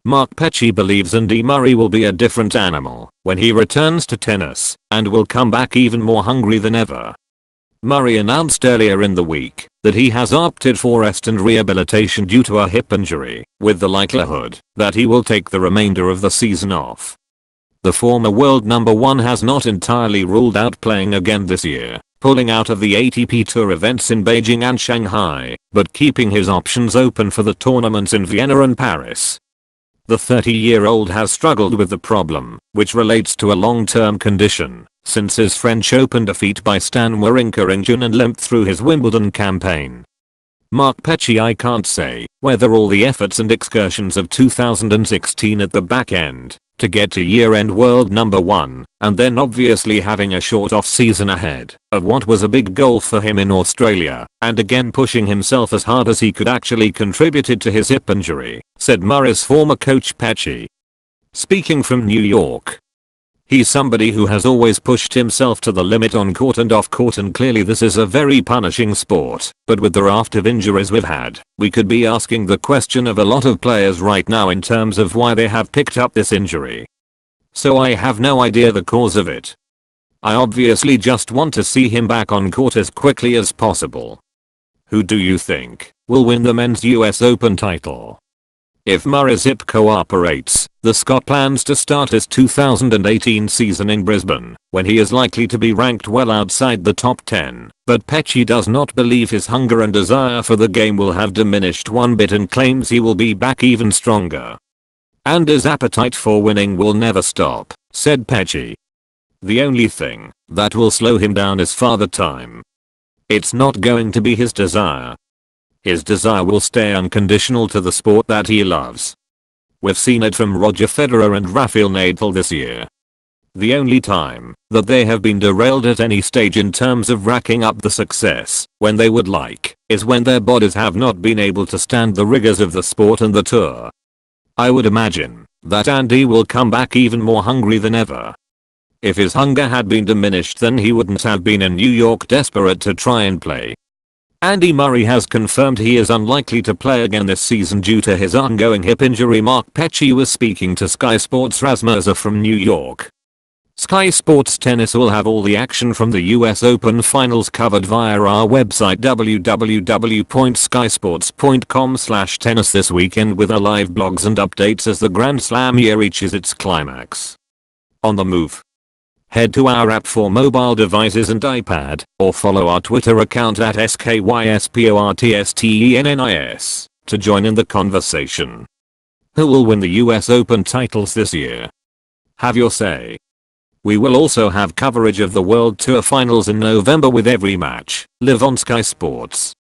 Mark Petchey believes Andy Murray will be a different animal when he returns to tennis and will come back even more hungry than ever. Murray announced earlier in the week that he has opted for rest and rehabilitation due to a hip injury, with the likelihood that he will take the remainder of the season off. The former world number one has not entirely ruled out playing again this year, pulling out of the ATP Tour events in Beijing and Shanghai, but keeping his options open for the tournaments in Vienna and Paris. The 30-year-old has struggled with the problem, which relates to a long-term condition, since his French Open defeat by Stan Wawrinka in June and limped through his Wimbledon campaign. Mark Petchey: I can't say whether all the efforts and excursions of 2016 at the back end to get to year-end world number one, and then obviously having a short off-season ahead of what was a big goal for him in Australia, and again pushing himself as hard as he could, actually contributed to his hip injury, said Murray's former coach Petchey. Speaking from New York, he's somebody who has always pushed himself to the limit on court and off court, and clearly this is a very punishing sport, but with the raft of injuries we've had, we could be asking the question of a lot of players right now in terms of why they have picked up this injury. So I have no idea the cause of it. I obviously just want to see him back on court as quickly as possible. Who do you think will win the men's US Open title? If Murray's hip cooperates, the Scot plans to start his 2018 season in Brisbane, when he is likely to be ranked well outside the top 10, but Petchey does not believe his hunger and desire for the game will have diminished one bit and claims he will be back even stronger. And his appetite for winning will never stop, said Petchey. The only thing that will slow him down is father time. It's not going to be his desire. His desire will stay unconditional to the sport that he loves. We've seen it from Roger Federer and Rafael Nadal this year. The only time that they have been derailed at any stage in terms of racking up the success when they would like is when their bodies have not been able to stand the rigors of the sport and the tour. I would imagine that Andy will come back even more hungry than ever. If his hunger had been diminished, then he wouldn't have been in New York desperate to try and play. Andy Murray has confirmed he is unlikely to play again this season due to his ongoing hip injury. Mark Petchey was speaking to Sky Sports' Rasmussen from New York. Sky Sports Tennis will have all the action from the US Open finals covered via our website www.skysports.com/tennis this weekend, with our live blogs and updates as the Grand Slam year reaches its climax. On the move. Head to our app for mobile devices and iPad, or follow our Twitter account at SKYSPORTSTENNIS to join in the conversation. Who will win the US Open titles this year? Have your say. We will also have coverage of the World Tour finals in November with every match live on Sky Sports.